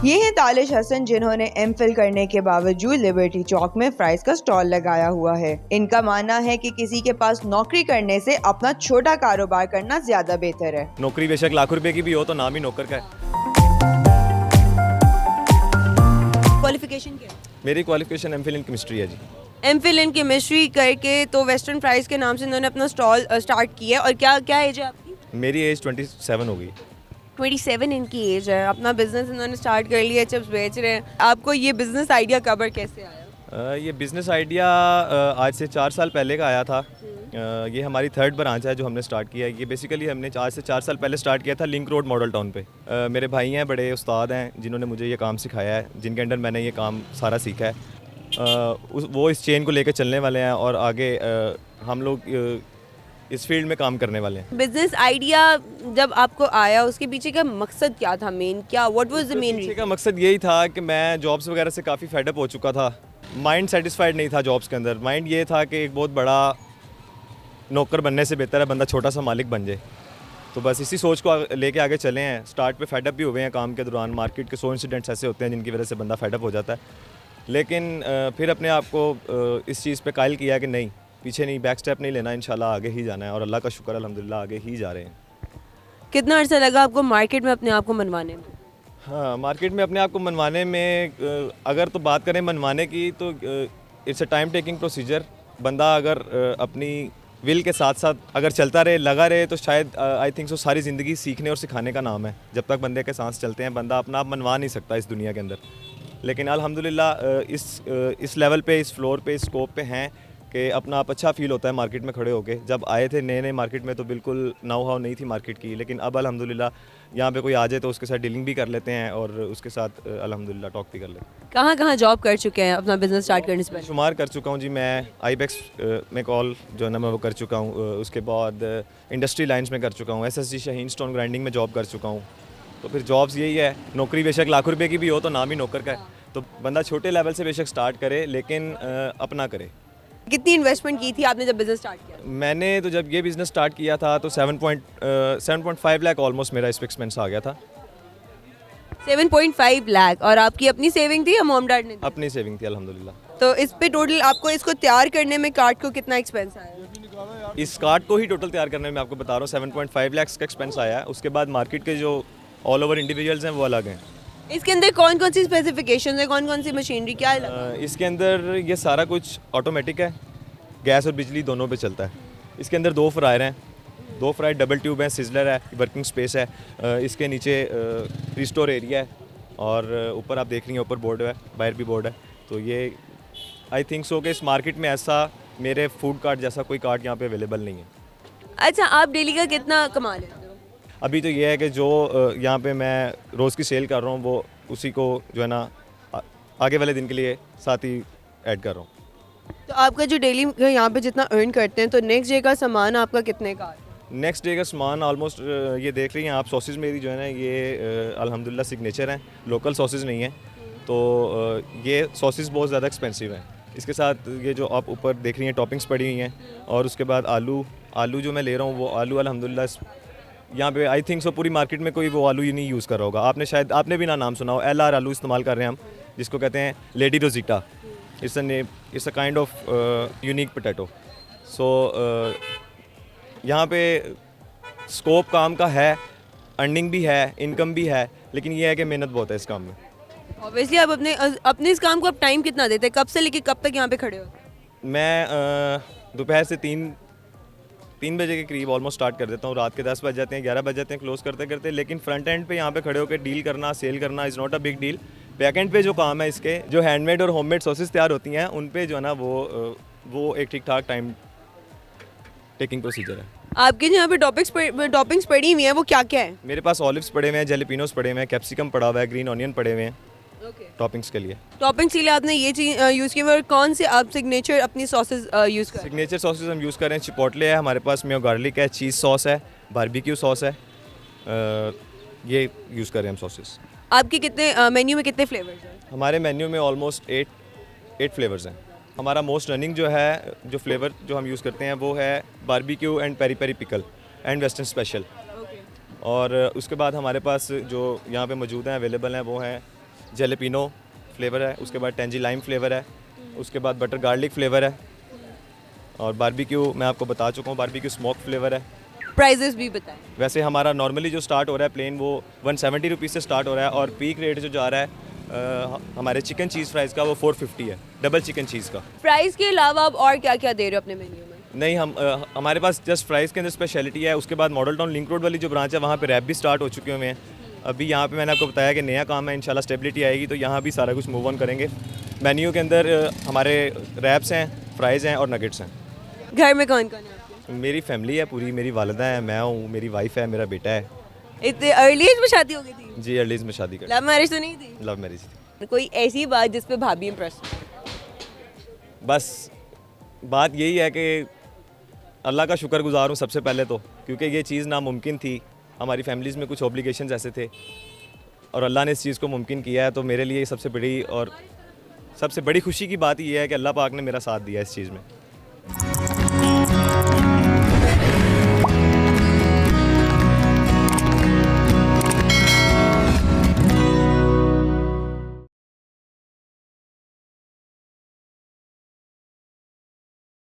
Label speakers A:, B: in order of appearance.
A: ये हैं तालिश हसन, जिन्होंने एमफिल करने के बावजूद लिबर्टी चौक में फ्राइज का स्टॉल लगाया हुआ है। इनका मानना है कि किसी के पास नौकरी करने से अपना छोटा कारोबार करना ज्यादा बेहतर है।
B: नौकरी बेशक लाखों रुपए की भी हो तो नाम ही नौकर का है।
C: क्वालिफिकेशन क्या है?
B: मेरी क्वालिफिकेशन एमफिल इन केमिस्ट्री है जी।
C: एमफिल इन केमिस्ट्री करके तो वेस्टर्न फ्राइज के नाम से इन्होंने अपना स्टॉल स्टार्ट किया है। और क्या क्या एज है आपकी?
B: मेरी एज 27 हो गई।
C: 27 इनकी एज है। अपना बिजनेस इन्होंने स्टार्ट कर लिया, चिप्स बेच रहे हैं। आपको ये बिजनेस आइडिया कब और कैसे आया?
B: ये बिज़नेस आइडिया आज से 4 साल पहले का आया था। ये हमारी 3rd ब्रांच है जो हमने स्टार्ट किया है। ये बेसिकली हमने आज से 4 साल पहले स्टार्ट किया था लिंक रोड मॉडल टाउन पे। मेरे भाई हैं, बड़े उस्ताद हैं जिन्होंने मुझे ये काम सिखाया है, जिनके अंडर मैंने ये काम सारा सीखा है। वो इस चेन को लेकर चलने वाले हैं और आगे हम लोग इस फील्ड में काम करने वाले हैं।
C: बिजनेस आइडिया जब आपको आया, उसके पीछे का मकसद क्या था? मेन क्या, व्हाट वाज द मेन
B: पीछे का मकसद यही था कि मैं जॉब्स वगैरह से काफ़ी फेडअप हो चुका था। माइंड सेटिस्फाइड नहीं था जॉब्स के अंदर। माइंड ये था कि एक बहुत बड़ा नौकर बनने से बेहतर है बंदा छोटा सा मालिक बन जाए। तो बस इसी सोच को लेके आगे चले हैं। स्टार्ट पे फेडअप भी हुए हैं काम के दौरान। मार्केट के 100 इंसिडेंट्स ऐसे होते हैं जिनकी वजह से बंदा फेडअप हो जाता है, लेकिन फिर अपने आप को इस चीज़ पे कायल किया कि नहीं, पीछे नहीं, बैक स्टेप नहीं लेना, इंशाल्लाह आगे ही जाना है। और अल्लाह का शुक्र अल्हम्दुलिल्लाह आगे ही जा रहे हैं।
C: कितना अर्सा लगा आपको मार्केट में अपने आप को मनवाने में?
B: हाँ, मार्केट में अपने आप को मनवाने में अगर तो बात करें मनवाने की तो it's a time taking procedure. बंदा अगर अपनी विल के साथ साथ अगर चलता रहे, लगा रहे, तो शायद आई थिंक सो सारी ज़िंदगी सीखने और सिखाने का नाम है। जब तक बंदे के सांस चलते हैं बंदा अपना आप मनवा नहीं सकता इस दुनिया के अंदर। लेकिन अल्हम्दुलिल्लाह इस लेवल पे, इस फ्लोर पे, इस स्कोप पे हैं कि अपना आप अच्छा फ़ील होता है मार्केट में खड़े होके। जब आए थे नए नए मार्केट में तो बिल्कुल नाउ हाउ नहीं थी मार्केट की, लेकिन अब अल्हम्दुलिल्लाह यहाँ पे कोई आ जाए तो उसके साथ डीलिंग भी कर लेते हैं और उसके साथ अल्हम्दुलिल्लाह टॉक भी कर लेते हैं।
C: कहाँ कहाँ जॉब कर चुके हैं अपना बिजनेस स्टार्ट करने से पहले?
B: शुमार कर चुका हूँ जी। मैं आईबेक्स में कॉल जो है ना मैं वो कर चुका हूँ। उसके बाद इंडस्ट्री लाइंस में कर चुका हूँ। SSG शाहीन स्टोन ग्राइंडिंग में जॉब कर चुका हूँ। तो फिर जॉब्स यही है, नौकरी बेशक लाखों रुपए की भी हो तो नाम ही नौकर का है। तो बंदा छोटे लेवल से बेशक स्टार्ट करे, लेकिन अपना करे।
C: कितनी इन्वेस्टमेंट की थी आपने जब बिजनेस स्टार्ट किया?
B: मैंने तो जब ये बिज़नेस स्टार्ट किया था तो 7.5 लाख ऑलमोस्ट मेरा इस पे एक्सपेंस आ गया था।
C: 7.5 लाख। और आपकी अपनी सेविंग थी या मॉम डैड ने दी?
B: अपनी सेविंग थी अल्हम्दुलिल्लाह।
C: तो इस पे टोटल आपको इसको तैयार करने में कार्ड को कितना एक्सपेंस आया?
B: इस कार्ड को ही टोटल तैयार करने में आपको बता रहा हूँ 7.5 लाख का एक्सपेंस आया है। उसके बाद मार्केट के जो ऑल ओवर इंडिविजुअल्स हैं वो अलग हैं।
C: इसके अंदर कौन कौन सी स्पेसिफिकेशंस है, कौन कौन सी मशीनरी, क्या है?
B: इसके अंदर ये सारा कुछ ऑटोमेटिक है, गैस और बिजली दोनों पे चलता है। इसके अंदर 2 फ्रायर हैं, 2 फ्रायर डबल ट्यूब हैं, सिजलर है, वर्किंग स्पेस है। इसके नीचे रिस्टोर एरिया है और ऊपर आप देख रही हैं ऊपर बोर्ड है, बाहर भी बोर्ड है। तो ये आई थिंक सो कि इस मार्केट में ऐसा मेरे फूड कार्ट जैसा कोई कार्ट यहाँ पे अवेलेबल नहीं है।
C: अच्छा, आप डेली का कितना कमा लेते हो?
B: अभी तो ये है कि जो यहाँ पे मैं रोज़ की सेल कर रहा हूँ वो उसी को जो है ना आगे वाले दिन के लिए साथ ही ऐड कर रहा हूँ।
C: तो आपका जो डेली यहाँ पे जितना अर्न करते हैं, तो नेक्स्ट डे का सामान आपका कितने का आता है?
B: नेक्स्ट डे का सामान ऑलमोस्ट ये देख रही हैं आप, सॉसेज मेरी जो है ना ये अल्हम्दुलिल्लाह सिग्नेचर हैं, लोकल सॉसेज नहीं हैं। तो ये सॉसेज बहुत ज़्यादा एक्सपेंसिव हैं। इसके साथ ये जो आप ऊपर देख रही हैं टॉपिंग्स पड़ी हुई हैं, और उसके बाद आलू जो मैं ले रहा हूँ वो आलू अल्हम्दुलिल्लाह यहाँ पे आई थिंक सो पूरी मार्केट में कोई वो आलू ही नहीं यूज़ कर रहा होगा। आपने भी ना नाम सुना हो, LR आलू इस्तेमाल कर रहे हैं हम, जिसको कहते हैं Lady Rosetta. It's a kind of unique potato. So यहाँ पे स्कोप काम का है, अर्निंग भी है, इनकम भी है, लेकिन ये है कि मेहनत बहुत है इस काम में।
C: ऑब्वियसली आप अपने इस काम को आप टाइम कितना देते हैं? कब से लेके कब तक यहाँ पे खड़े हो?
B: मैं दोपहर से 3 बजे के करीब ऑलमोस्ट स्टार्ट कर देता हूँ। रात के 10 बज जाते हैं, 11 बज जाते हैं क्लोज करते करते। लेकिन फ्रंट एंड पे यहाँ पे खड़े होकर डील करना, सेल करना is not a big deal. Back and पे जो काम है इसके, जो हैंडमेड और होममेड सॉसेस तैयार होती हैं, उन पे जो है ना वो एक ठीक ठाक टाइम टेकिंग प्रोसीजर है।
C: आपके जो यहाँ पे टॉपिंग्स पड़ी हुई हैं वो क्या क्या है?
B: मेरे पास ऑलिव्स पड़े हुए हैं, जैलिपिनोस पड़े हुए हैं, कैप्सिकम पड़ा हुआ है, ग्रीन ऑनियन पड़े हुए हैं टॉपिंग्स के लिए।
C: टॉपिंग्स के लिए आपने ये चीज़ यूज़ की और कौन से आप सिग्नेचर अपनी सॉसेस यूज़ कर?
B: सिग्नेचर सॉसेस हम यूज़ कर रहे हैं, चिपोटले है हमारे पास, मेयो गार्लिक है, चीज़ सॉस है, बारबेक्यू सॉस है। ये यूज़ कर रहे हैं हम सॉसेस।
C: आपके कितने मेन्यू में कितने फ्लेवर्स हैं?
B: हमारे मेन्यू में ऑलमोस्ट 8 फ्लेवर्स हैं। हमारा मोस्ट रनिंग जो है, जो फ्लेवर जो हम यूज़ करते हैं वो है barbecue and peri peri pickle and western special. और उसके बाद हमारे पास जो यहाँ पे मौजूद हैं, अवेलेबल हैं, वो हैं जेलेपिनो फ्लेवर है, उसके बाद टेंजी लाइम फ्लेवर है, उसके बाद बटर गार्लिक फ्लेवर है, और बारबेक्यू मैं आपको बता चुका हूँ, बारबेक्यू स्मोक फ्लेवर है।
C: प्राइजेस भी बताएं।
B: वैसे हमारा नॉर्मली जो स्टार्ट हो रहा है प्लेन वो 170 रुपीज़ से स्टार्ट हो रहा है, और पीक रेट जो जा रहा है हमारे चिकन चीज़ फ्राइज़ का वो 450 है, डबल चिकन चीज़ का।
C: प्राइस के अलावा आप और क्या क्या दे रहे हो अपने मेन्यू में?
B: नहीं, हमारे पास जस्ट फ्राइज़ के अंदर स्पेशलिटी है। उसके बाद मॉडल टाउन लिंक रोड वाली जो ब्रांच है वहाँ पे रैप भी स्टार्ट हो चुके हुए हैं। अभी यहाँ पे मैंने आपको बताया कि नया काम है, इंशाल्लाह स्टेबिलिटी आएगी तो यहाँ भी सारा कुछ मूव ऑन करेंगे। मेन्यू के अंदर हमारे रैप्स हैं, फ्राइज़ हैं और नगेट्स हैं।
C: घर में कौन कौन है आपके?
B: मेरी फैमिली है पूरी, मेरी वालिदा है, मैं हूँ, मेरी वाइफ है, मेरा बेटा है।
C: इतने अर्ली एज में शादी हो गई थी?
B: जी, अर्लीज में शादी कर,
C: लव मैरिज तो नहीं थी?
B: Love marriage.
C: कोई ऐसी बात जिस पे भाभी इम्प्रेस?
B: बस बात यही है कि अल्लाह का शुक्रगुजार हूँ सबसे पहले तो, क्योंकि ये चीज़ नामुमकिन थी। हमारी फैमिलीज़ में कुछ ऑब्लिगेशंस ऐसे थे और अल्लाह ने इस चीज़ को मुमकिन किया है, तो मेरे लिए सबसे बड़ी खुशी की बात ये है कि अल्लाह पाक ने मेरा साथ दिया इस चीज़ में।